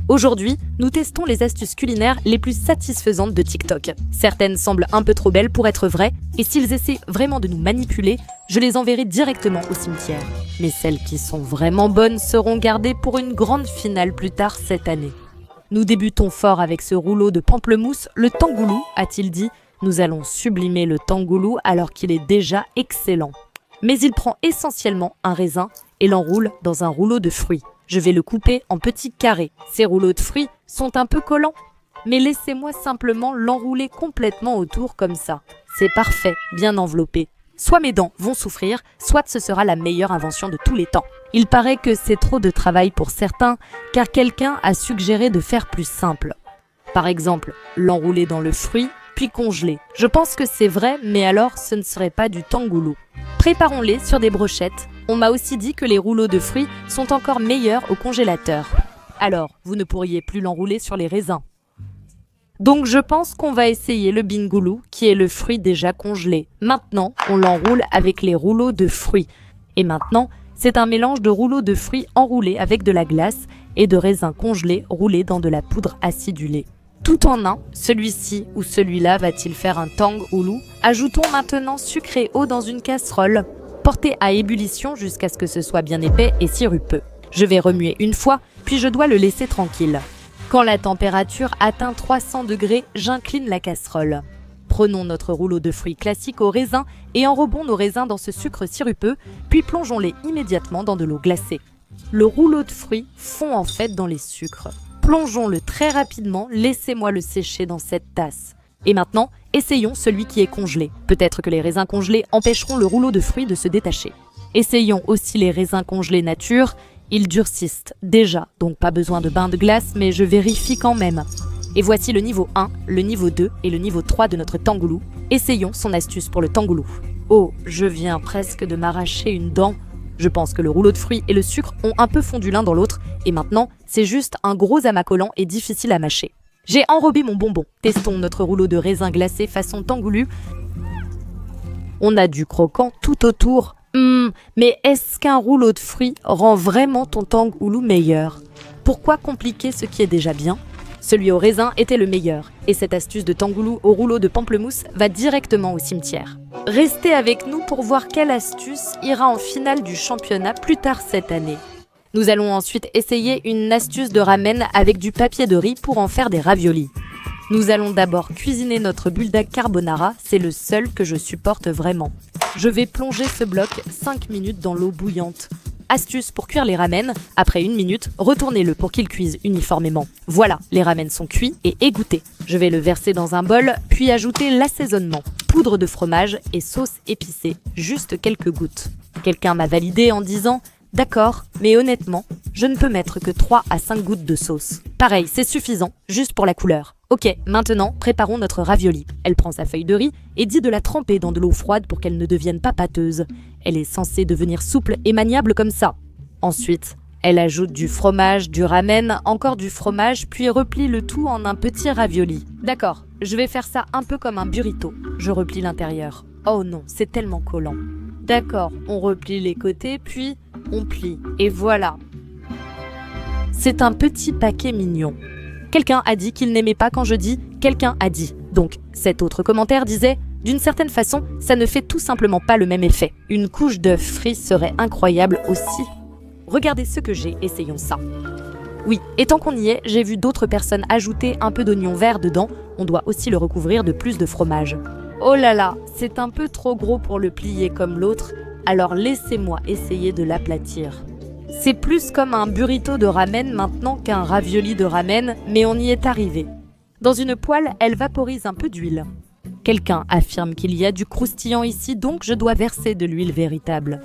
Aujourd'hui, nous testons les astuces culinaires les plus satisfaisantes de TikTok. Certaines semblent un peu trop belles pour être vraies, et s'ils essaient vraiment de nous manipuler, je les enverrai directement au cimetière. Mais celles qui sont vraiment bonnes seront gardées pour une grande finale plus tard cette année. Nous débutons fort avec ce rouleau de pamplemousse, le tangoulou, a-t-il dit. Nous allons sublimer le tangoulou alors qu'il est déjà excellent. Mais il prend essentiellement un raisin et l'enroule dans un rouleau de fruits. Je vais le couper en petits carrés. Ces rouleaux de fruits sont un peu collants, mais laissez-moi simplement l'enrouler complètement autour comme ça. C'est parfait, bien enveloppé. Soit mes dents vont souffrir, soit ce sera la meilleure invention de tous les temps. Il paraît que c'est trop de travail pour certains, car quelqu'un a suggéré de faire plus simple. Par exemple, l'enrouler dans le fruit, puis congeler. Je pense que c'est vrai, mais alors ce ne serait pas du tangoulou. Préparons-les sur des brochettes. On m'a aussi dit que les rouleaux de fruits sont encore meilleurs au congélateur. Alors, vous ne pourriez plus l'enrouler sur les raisins. Donc je pense qu'on va essayer le bingoulou, qui est le fruit déjà congelé. Maintenant, on l'enroule avec les rouleaux de fruits. Et maintenant, c'est un mélange de rouleaux de fruits enroulés avec de la glace et de raisins congelés roulés dans de la poudre acidulée. Tout en un, celui-ci ou celui-là va-t-il faire un tangoulou? Ajoutons maintenant sucre et eau dans une casserole. Portez à ébullition jusqu'à ce que ce soit bien épais et sirupeux. Je vais remuer une fois, puis je dois le laisser tranquille. Quand la température atteint 300 degrés, j'incline la casserole. Prenons notre rouleau de fruits classique au raisin et enrobons nos raisins dans ce sucre sirupeux, puis plongeons-les immédiatement dans de l'eau glacée. Le rouleau de fruits fond en fait dans les sucres. Plongeons-le très rapidement, laissez-moi le sécher dans cette tasse. Et maintenant, essayons celui qui est congelé. Peut-être que les raisins congelés empêcheront le rouleau de fruits de se détacher. Essayons aussi les raisins congelés nature. Ils durcissent déjà, donc pas besoin de bain de glace, mais je vérifie quand même. Et voici le niveau 1, le niveau 2 et le niveau 3 de notre tangoulou. Essayons son astuce pour le tangoulou. Oh, je viens presque de m'arracher une dent. Je pense que le rouleau de fruits et le sucre ont un peu fondu l'un dans l'autre, et maintenant, c'est juste un gros amas collant et difficile à mâcher. J'ai enrobé mon bonbon. Testons notre rouleau de raisin glacé façon tangoulou. On a du croquant tout autour. Mais est-ce qu'un rouleau de fruits rend vraiment ton tangoulou meilleur? Pourquoi compliquer ce qui est déjà bien? Celui au raisin était le meilleur, et cette astuce de tangoulou au rouleau de pamplemousse va directement au cimetière. Restez avec nous pour voir quelle astuce ira en finale du championnat plus tard cette année. Nous allons ensuite essayer une astuce de ramen avec du papier de riz pour en faire des raviolis. Nous allons d'abord cuisiner notre bulldog carbonara, c'est le seul que je supporte vraiment. Je vais plonger ce bloc 5 minutes dans l'eau bouillante. Astuce pour cuire les ramen, après 1 minute, retournez-le pour qu'il cuise uniformément. Voilà, les ramen sont cuits et égouttés. Je vais le verser dans un bol, puis ajouter l'assaisonnement. Poudre de fromage et sauce épicée, juste quelques gouttes. Quelqu'un m'a validé en disant « D'accord, mais honnêtement, je ne peux mettre que 3 à 5 gouttes de sauce. Pareil, c'est suffisant, juste pour la couleur. Ok, maintenant, préparons notre ravioli. Elle prend sa feuille de riz et dit de la tremper dans de l'eau froide pour qu'elle ne devienne pas pâteuse. Elle est censée devenir souple et maniable comme ça. Ensuite, elle ajoute du fromage, du ramen, encore du fromage, puis replie le tout en un petit ravioli. D'accord, je vais faire ça un peu comme un burrito. Je replie l'intérieur. Oh non, c'est tellement collant. D'accord, on replie les côtés, puis on plie. Et voilà. C'est un petit paquet mignon. Quelqu'un a dit qu'il n'aimait pas quand je dis « quelqu'un a dit ». Donc, cet autre commentaire disait « d'une certaine façon, ça ne fait tout simplement pas le même effet. Une couche d'œuf frit serait incroyable aussi. » Regardez ce que j'ai, essayons ça. Oui, et tant qu'on y est, j'ai vu d'autres personnes ajouter un peu d'oignon vert dedans. On doit aussi le recouvrir de plus de fromage. Oh là là, c'est un peu trop gros pour le plier comme l'autre, alors laissez-moi essayer de l'aplatir. C'est plus comme un burrito de ramen maintenant qu'un ravioli de ramen, mais on y est arrivé. Dans une poêle, elle vaporise un peu d'huile. Quelqu'un affirme qu'il y a du croustillant ici, donc je dois verser de l'huile véritable.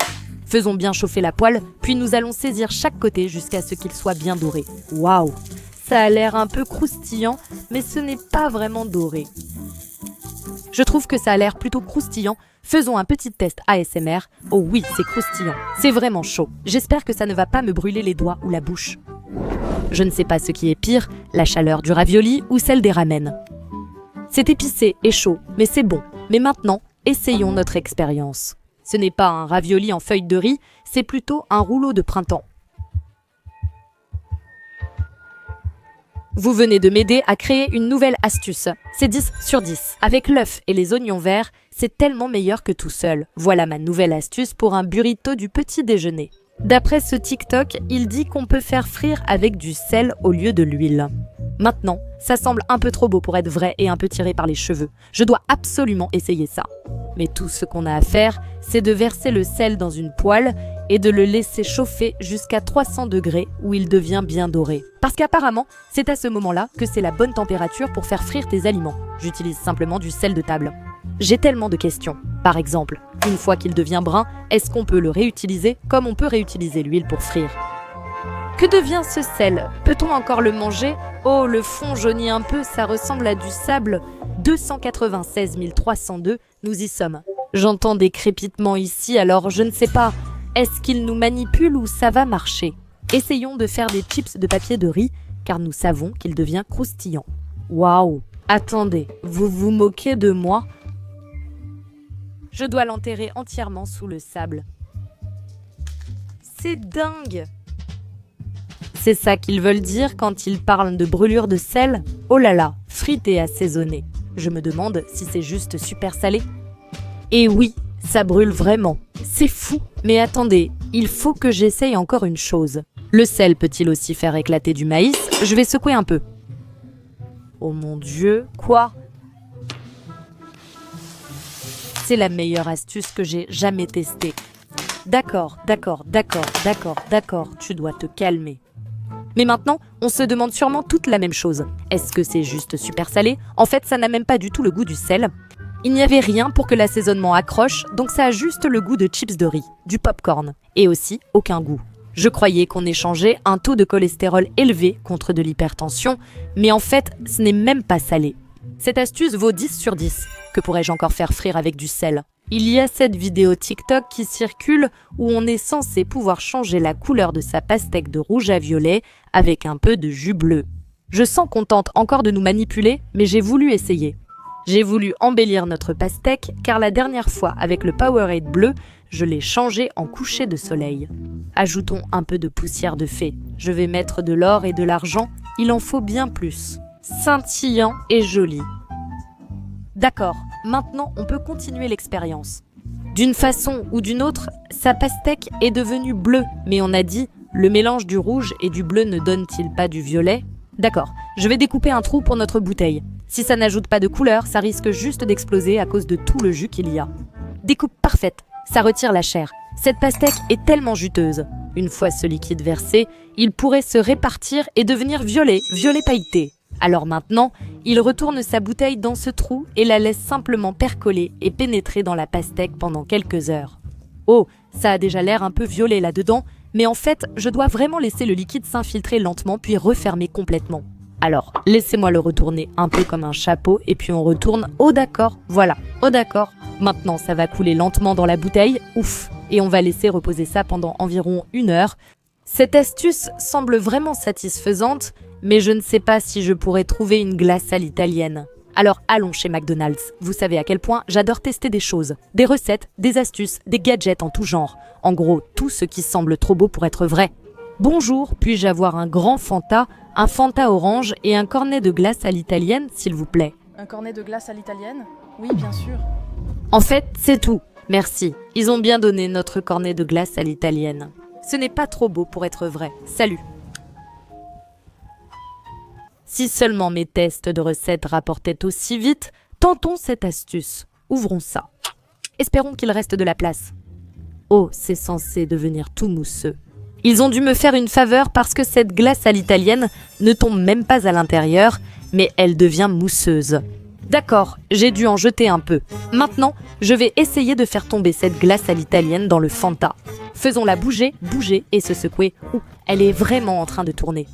Faisons bien chauffer la poêle, puis nous allons saisir chaque côté jusqu'à ce qu'il soit bien doré. Waouh! Ça a l'air un peu croustillant, mais ce n'est pas vraiment doré. Je trouve que ça a l'air plutôt croustillant. Faisons un petit test ASMR. Oh oui, c'est croustillant. C'est vraiment chaud. J'espère que ça ne va pas me brûler les doigts ou la bouche. Je ne sais pas ce qui est pire, la chaleur du ravioli ou celle des ramen. C'est épicé et chaud, mais c'est bon. Mais maintenant, essayons notre expérience. Ce n'est pas un ravioli en feuilles de riz, c'est plutôt un rouleau de printemps. Vous venez de m'aider à créer une nouvelle astuce. C'est 10 sur 10. Avec l'œuf et les oignons verts, c'est tellement meilleur que tout seul. Voilà ma nouvelle astuce pour un burrito du petit déjeuner. D'après ce TikTok, il dit qu'on peut faire frire avec du sel au lieu de l'huile. Maintenant, ça semble un peu trop beau pour être vrai et un peu tiré par les cheveux. Je dois absolument essayer ça. Mais tout ce qu'on a à faire, c'est de verser le sel dans une poêle et de le laisser chauffer jusqu'à 300 degrés où il devient bien doré. Parce qu'apparemment, c'est à ce moment-là que c'est la bonne température pour faire frire tes aliments. J'utilise simplement du sel de table. J'ai tellement de questions. Par exemple, une fois qu'il devient brun, est-ce qu'on peut le réutiliser comme on peut réutiliser l'huile pour frire? Que devient ce sel? Peut-on encore le manger? Oh, le fond jaunit un peu, ça ressemble à du sable. 296 302, nous y sommes. J'entends des crépitements ici, alors je ne sais pas. Est-ce qu'il nous manipule ou ça va marcher? Essayons de faire des chips de papier de riz, car nous savons qu'il devient croustillant. Waouh! Attendez, vous vous moquez de moi? Je dois l'enterrer entièrement sous le sable. C'est dingue! C'est ça qu'ils veulent dire quand ils parlent de brûlure de sel? Oh là là, frites et assaisonné. Je me demande si c'est juste super salé. Et oui, ça brûle vraiment. C'est fou. Mais attendez, il faut que j'essaye encore une chose. Le sel peut-il aussi faire éclater du maïs? Je vais secouer un peu. Oh mon Dieu, quoi? C'est la meilleure astuce que j'ai jamais testée. D'accord, tu dois te calmer. Mais maintenant, on se demande sûrement toute la même chose. Est-ce que c'est juste super salé? En fait, ça n'a même pas du tout le goût du sel. Il n'y avait rien pour que l'assaisonnement accroche, donc ça a juste le goût de chips de riz, du popcorn, et aussi aucun goût. Je croyais qu'on échangeait un taux de cholestérol élevé contre de l'hypertension, mais en fait, ce n'est même pas salé. Cette astuce vaut 10 sur 10. Que pourrais-je encore faire frire avec du sel? Il y a cette vidéo TikTok qui circule où on est censé pouvoir changer la couleur de sa pastèque de rouge à violet avec un peu de jus bleu. Je sens qu'on tente encore de nous manipuler, mais j'ai voulu essayer. J'ai voulu embellir notre pastèque car la dernière fois avec le Powerade bleu, je l'ai changé en coucher de soleil. Ajoutons un peu de poussière de fée. Je vais mettre de l'or et de l'argent, il en faut bien plus. Scintillant et joli. D'accord, maintenant on peut continuer l'expérience. D'une façon ou d'une autre, sa pastèque est devenue bleue, mais on a dit, le mélange du rouge et du bleu ne donne-t-il pas du violet? D'accord, je vais découper un trou pour notre bouteille. Si ça n'ajoute pas de couleur, ça risque juste d'exploser à cause de tout le jus qu'il y a. Découpe parfaite, ça retire la chair. Cette pastèque est tellement juteuse. Une fois ce liquide versé, il pourrait se répartir et devenir violet pailleté. Alors maintenant, il retourne sa bouteille dans ce trou et la laisse simplement percoler et pénétrer dans la pastèque pendant quelques heures. Oh, ça a déjà l'air un peu violet là-dedans, mais en fait, je dois vraiment laisser le liquide s'infiltrer lentement puis refermer complètement. Alors, laissez-moi le retourner un peu comme un chapeau et puis on retourne. Oh d'accord, voilà, oh d'accord. Maintenant, ça va couler lentement dans la bouteille, ouf, et on va laisser reposer ça pendant environ 1 heure. Cette astuce semble vraiment satisfaisante, mais je ne sais pas si je pourrais trouver une glace à l'italienne. Alors allons chez McDonald's. Vous savez à quel point j'adore tester des choses. Des recettes, des astuces, des gadgets en tout genre. En gros, tout ce qui semble trop beau pour être vrai. Bonjour, puis-je avoir un grand Fanta, un Fanta orange et un cornet de glace à l'italienne, s'il vous plaît? Un cornet de glace à l'italienne? Oui, bien sûr. En fait, c'est tout. Merci. Ils ont bien donné notre cornet de glace à l'italienne. Ce n'est pas trop beau pour être vrai. Salut. Si seulement mes tests de recettes rapportaient aussi vite, tentons cette astuce. Ouvrons ça. Espérons qu'il reste de la place. Oh, c'est censé devenir tout mousseux. Ils ont dû me faire une faveur parce que cette glace à l'italienne ne tombe même pas à l'intérieur, mais elle devient mousseuse. D'accord, j'ai dû en jeter un peu. Maintenant, je vais essayer de faire tomber cette glace à l'italienne dans le Fanta. Faisons-la bouger et se secouer. Ouh, elle est vraiment en train de tourner.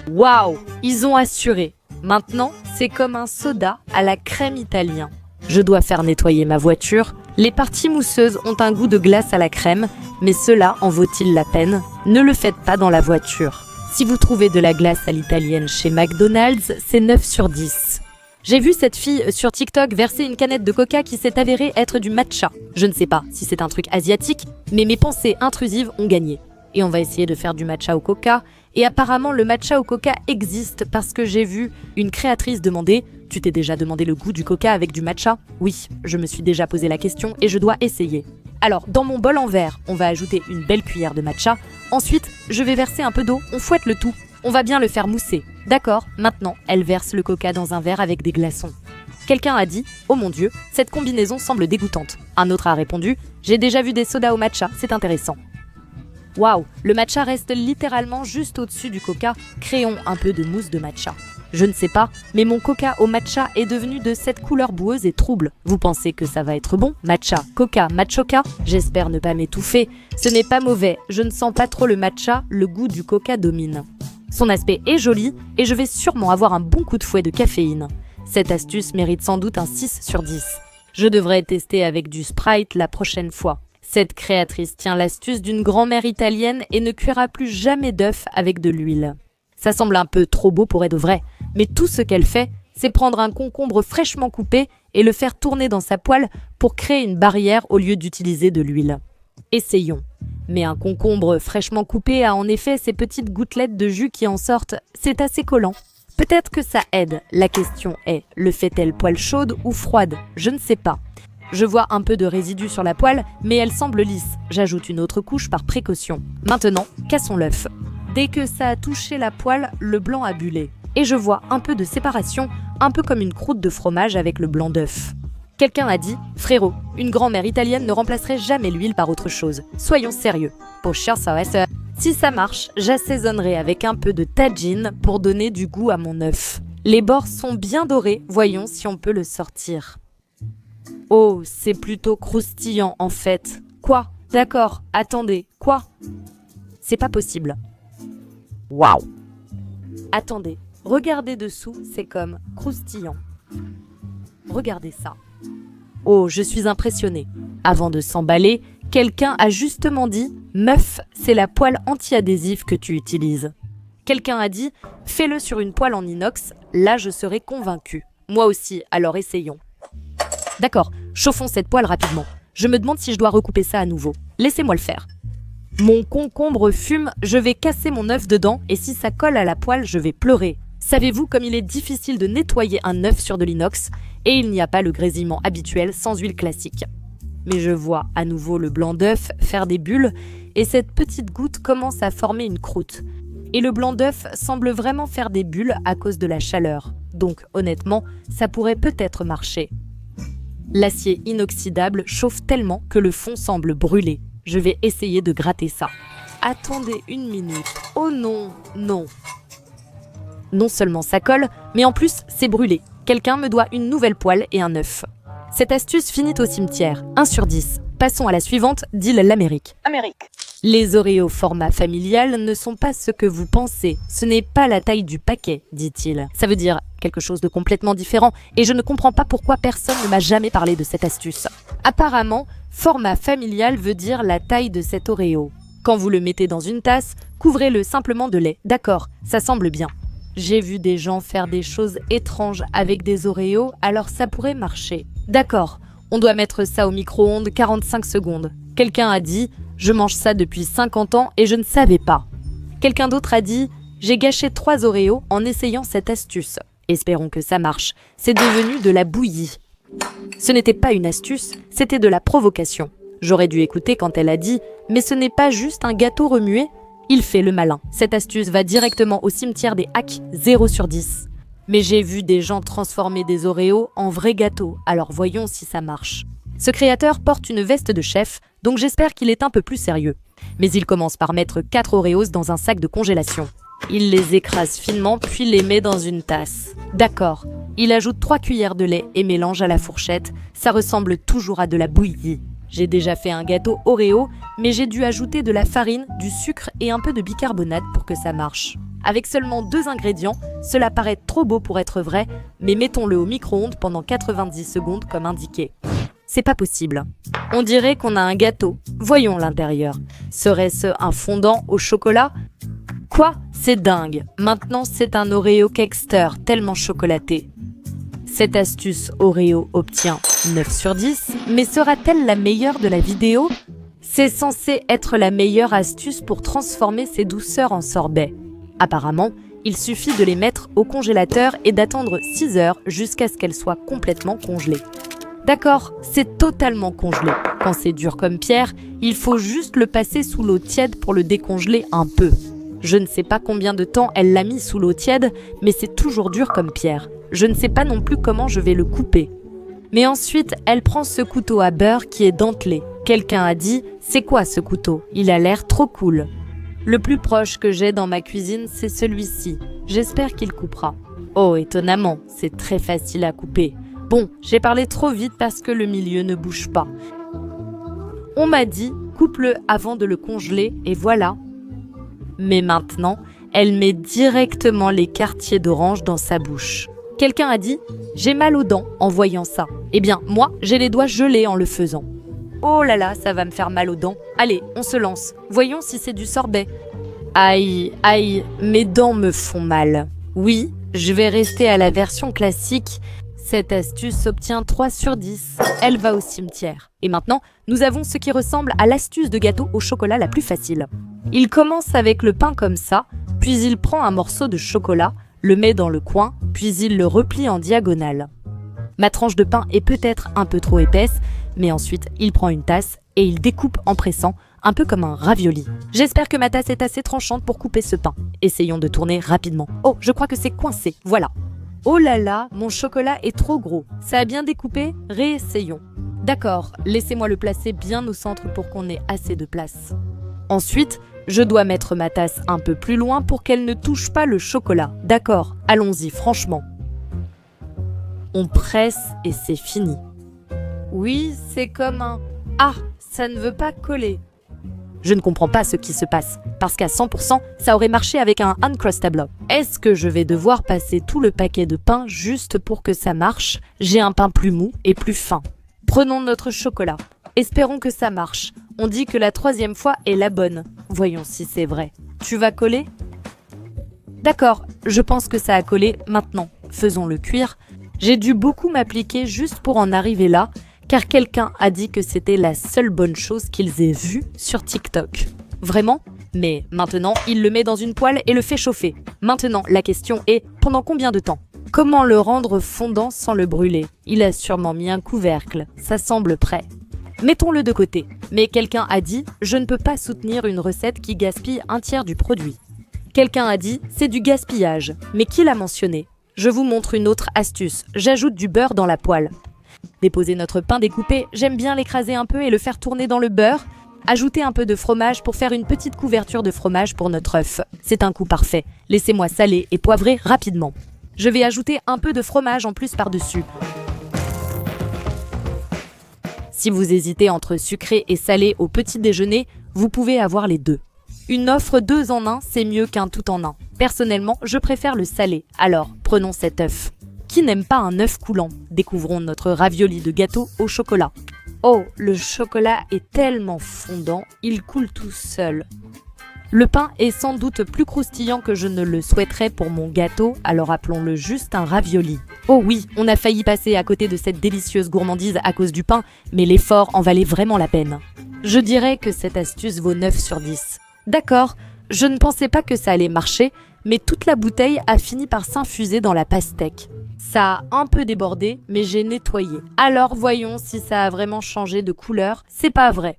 Waouh, ils ont assuré. Maintenant, c'est comme un soda à la crème italien. Je dois faire nettoyer ma voiture. Les parties mousseuses ont un goût de glace à la crème, mais cela en vaut-il la peine? Ne le faites pas dans la voiture. Si vous trouvez de la glace à l'italienne chez McDonald's, c'est 9 sur 10. J'ai vu cette fille sur TikTok verser une canette de coca qui s'est avérée être du matcha. Je ne sais pas si c'est un truc asiatique, mais mes pensées intrusives ont gagné. Et on va essayer de faire du matcha au coca, Et apparemment, le matcha au coca existe parce que j'ai vu une créatrice demander « Tu t'es déjà demandé le goût du coca avec du matcha ?» Oui, je me suis déjà posé la question et je dois essayer. Alors, dans mon bol en verre, on va ajouter une belle cuillère de matcha. Ensuite, je vais verser un peu d'eau, on fouette le tout. On va bien le faire mousser. D'accord, maintenant, elle verse le coca dans un verre avec des glaçons. Quelqu'un a dit « Oh mon Dieu, cette combinaison semble dégoûtante ». Un autre a répondu « J'ai déjà vu des sodas au matcha, c'est intéressant ». Waouh, le matcha reste littéralement juste au-dessus du coca. Créons un peu de mousse de matcha. Je ne sais pas, mais mon coca au matcha est devenu de cette couleur boueuse et trouble. Vous pensez que ça va être bon? Matcha, coca, matchoka? J'espère ne pas m'étouffer. Ce n'est pas mauvais, je ne sens pas trop le matcha, le goût du coca domine. Son aspect est joli et je vais sûrement avoir un bon coup de fouet de caféine. Cette astuce mérite sans doute un 6 sur 10. Je devrais tester avec du Sprite la prochaine fois. Cette créatrice tient l'astuce d'une grand-mère italienne et ne cuira plus jamais d'œufs avec de l'huile. Ça semble un peu trop beau pour être vrai, mais tout ce qu'elle fait, c'est prendre un concombre fraîchement coupé et le faire tourner dans sa poêle pour créer une barrière au lieu d'utiliser de l'huile. Essayons. Mais un concombre fraîchement coupé a en effet ces petites gouttelettes de jus qui en sortent. C'est assez collant. Peut-être que ça aide. La question est, le fait-elle poêle chaude ou froide? Je ne sais pas. Je vois un peu de résidus sur la poêle, mais elle semble lisse. J'ajoute une autre couche par précaution. Maintenant, cassons l'œuf. Dès que ça a touché la poêle, le blanc a bullé. Et je vois un peu de séparation, un peu comme une croûte de fromage avec le blanc d'œuf. Quelqu'un a dit « Frérot, une grand-mère italienne ne remplacerait jamais l'huile par autre chose. Soyons sérieux. Pour cher ça reste... » Si ça marche, j'assaisonnerai avec un peu de tagine pour donner du goût à mon œuf. Les bords sont bien dorés, voyons si on peut le sortir. Oh, c'est plutôt croustillant en fait. Quoi? D'accord, attendez, quoi? C'est pas possible. Waouh! Attendez, regardez dessous, c'est comme croustillant. Regardez ça. Oh, je suis impressionnée. Avant de s'emballer, quelqu'un a justement dit « Meuf, c'est la poêle anti-adhésive que tu utilises ». Quelqu'un a dit « Fais-le sur une poêle en inox, là je serai convaincue ». Moi aussi, alors essayons. D'accord, chauffons cette poêle rapidement. Je me demande si je dois recouper ça à nouveau. Laissez-moi le faire. Mon concombre fume, je vais casser mon œuf dedans et si ça colle à la poêle, je vais pleurer. Savez-vous comme il est difficile de nettoyer un œuf sur de l'inox et il n'y a pas le grésillement habituel sans huile classique. Mais je vois à nouveau le blanc d'œuf faire des bulles et cette petite goutte commence à former une croûte. Et le blanc d'œuf semble vraiment faire des bulles à cause de la chaleur. Donc honnêtement, ça pourrait peut-être marcher. L'acier inoxydable chauffe tellement que le fond semble brûler. Je vais essayer de gratter ça. Attendez une minute. Oh non, non. Non seulement ça colle, mais en plus c'est brûlé. Quelqu'un me doit une nouvelle poêle et un œuf. Cette astuce finit au cimetière. 1 sur 10. Passons à la suivante, dit l'Amérique. Les Oreos format familial ne sont pas ce que vous pensez. Ce n'est pas la taille du paquet, dit-il. Ça veut dire quelque chose de complètement différent et je ne comprends pas pourquoi personne ne m'a jamais parlé de cette astuce. Apparemment, format familial veut dire la taille de cet Oreo. Quand vous le mettez dans une tasse, couvrez-le simplement de lait. D'accord, ça semble bien. J'ai vu des gens faire des choses étranges avec des Oreos, alors ça pourrait marcher. D'accord, on doit mettre ça au micro-ondes 45 secondes. Quelqu'un a dit « Je mange ça depuis 50 ans et je ne savais pas ». Quelqu'un d'autre a dit « J'ai gâché 3 Oreos en essayant cette astuce ». Espérons que ça marche. C'est devenu de la bouillie. Ce n'était pas une astuce, c'était de la provocation. J'aurais dû écouter quand elle a dit « Mais ce n'est pas juste un gâteau remué ?» Il fait le malin. Cette astuce va directement au cimetière des hacks, 0 sur 10. Mais j'ai vu des gens transformer des Oreos en vrais gâteaux, alors voyons si ça marche. Ce créateur porte une veste de chef, donc j'espère qu'il est un peu plus sérieux. Mais il commence par mettre 4 Oreos dans un sac de congélation. Il les écrase finement puis les met dans une tasse. D'accord. Il ajoute 3 cuillères de lait et mélange à la fourchette. Ça ressemble toujours à de la bouillie. J'ai déjà fait un gâteau Oreo, mais j'ai dû ajouter de la farine, du sucre et un peu de bicarbonate pour que ça marche. Avec seulement 2 ingrédients, cela paraît trop beau pour être vrai, mais mettons-le au micro-ondes pendant 90 secondes comme indiqué. C'est pas possible. On dirait qu'on a un gâteau. Voyons l'intérieur. Serait-ce un fondant au chocolat ? Quoi ? C'est dingue. Maintenant, c'est un Oreo Cakester tellement chocolaté. Cette astuce Oreo obtient 9 sur 10, mais sera-t-elle la meilleure de la vidéo ? C'est censé être la meilleure astuce pour transformer ces douceurs en sorbet. Apparemment, il suffit de les mettre au congélateur et d'attendre 6 heures jusqu'à ce qu'elles soient complètement congelées. D'accord, c'est totalement congelé. Quand c'est dur comme pierre, il faut juste le passer sous l'eau tiède pour le décongeler un peu. Je ne sais pas combien de temps elle l'a mis sous l'eau tiède, mais c'est toujours dur comme pierre. Je ne sais pas non plus comment je vais le couper. Mais ensuite, elle prend ce couteau à beurre qui est dentelé. Quelqu'un a dit « C'est quoi ce couteau ? Il a l'air trop cool ». Le plus proche que j'ai dans ma cuisine, c'est celui-ci. J'espère qu'il coupera. Oh, étonnamment, c'est très facile à couper. Bon, j'ai parlé trop vite parce que le milieu ne bouge pas. On m'a dit « Coupe-le avant de le congeler » et voilà. Mais maintenant, elle met directement les quartiers d'orange dans sa bouche. Quelqu'un a dit « J'ai mal aux dents en voyant ça ». Eh bien, moi, j'ai les doigts gelés en le faisant. Oh là là, ça va me faire mal aux dents. Allez, on se lance. Voyons si c'est du sorbet. Aïe, aïe, mes dents me font mal. Oui, je vais rester à la version classique. Cette astuce obtient 3 sur 10. Elle va au cimetière. Et maintenant, nous avons ce qui ressemble à l'astuce de gâteau au chocolat la plus facile. Il commence avec le pain comme ça, puis il prend un morceau de chocolat, le met dans le coin, puis il le replie en diagonale. Ma tranche de pain est peut-être un peu trop épaisse, mais ensuite il prend une tasse et il découpe en pressant, un peu comme un ravioli. J'espère que ma tasse est assez tranchante pour couper ce pain. Essayons de tourner rapidement. Oh, je crois que c'est coincé, voilà. Oh là là, mon chocolat est trop gros. Ça a bien découpé? Réessayons. D'accord, laissez-moi le placer bien au centre pour qu'on ait assez de place. Ensuite, je dois mettre ma tasse un peu plus loin pour qu'elle ne touche pas le chocolat. D'accord, allons-y, franchement. On presse et c'est fini. Oui, c'est comme un... Ah, ça ne veut pas coller. Je ne comprends pas ce qui se passe, parce qu'à 100%, ça aurait marché avec un Uncrustable. Est-ce que je vais devoir passer tout le paquet de pain juste pour que ça marche? J'ai un pain plus mou et plus fin. Prenons notre chocolat. Espérons que ça marche. On dit que la 3e fois est la bonne. Voyons si c'est vrai. Tu vas coller? D'accord, je pense que ça a collé maintenant. Faisons-le cuire. J'ai dû beaucoup m'appliquer juste pour en arriver là, car quelqu'un a dit que c'était la seule bonne chose qu'ils aient vue sur TikTok. Vraiment? Mais maintenant, il le met dans une poêle et le fait chauffer. Maintenant, la question est, pendant combien de temps? Comment le rendre fondant sans le brûler? Il a sûrement mis un couvercle, ça semble prêt. Mettons-le de côté. Mais quelqu'un a dit, je ne peux pas soutenir une recette qui gaspille un tiers du produit. Quelqu'un a dit, c'est du gaspillage. Mais qui l'a mentionné? Je vous montre une autre astuce. J'ajoute du beurre dans la poêle. Déposer notre pain découpé, j'aime bien l'écraser un peu et le faire tourner dans le beurre. Ajouter un peu de fromage pour faire une petite couverture de fromage pour notre œuf. C'est un coup parfait. Laissez-moi saler et poivrer rapidement. Je vais ajouter un peu de fromage en plus par-dessus. Si vous hésitez entre sucré et salé au petit déjeuner, vous pouvez avoir les deux. Une offre 2 en 1, c'est mieux qu'un tout en 1. Personnellement, je préfère le salé. Alors, prenons cet œuf. Qui n'aime pas un œuf coulant? Découvrons notre ravioli de gâteau au chocolat. Oh, le chocolat est tellement fondant, il coule tout seul. Le pain est sans doute plus croustillant que je ne le souhaiterais pour mon gâteau, alors appelons-le juste un ravioli. Oh oui, on a failli passer à côté de cette délicieuse gourmandise à cause du pain, mais l'effort en valait vraiment la peine. Je dirais que cette astuce vaut 9 sur 10. D'accord, je ne pensais pas que ça allait marcher, mais toute la bouteille a fini par s'infuser dans la pastèque. Ça a un peu débordé, mais j'ai nettoyé. Alors voyons si ça a vraiment changé de couleur. C'est pas vrai.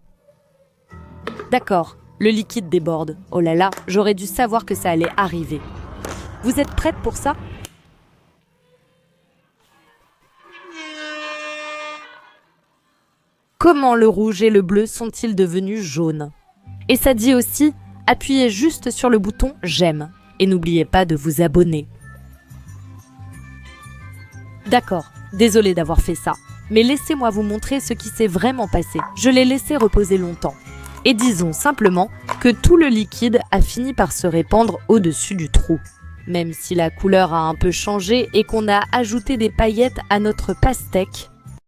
D'accord, le liquide déborde. Oh là là, j'aurais dû savoir que ça allait arriver. Vous êtes prête pour ça? Comment le rouge et le bleu sont-ils devenus jaunes? Et ça dit aussi, appuyez juste sur le bouton « J'aime » et n'oubliez pas de vous abonner. D'accord, désolé d'avoir fait ça, mais laissez-moi vous montrer ce qui s'est vraiment passé. Je l'ai laissé reposer longtemps. Et disons simplement que tout le liquide a fini par se répandre au-dessus du trou. Même si la couleur a un peu changé et qu'on a ajouté des paillettes à notre pastèque,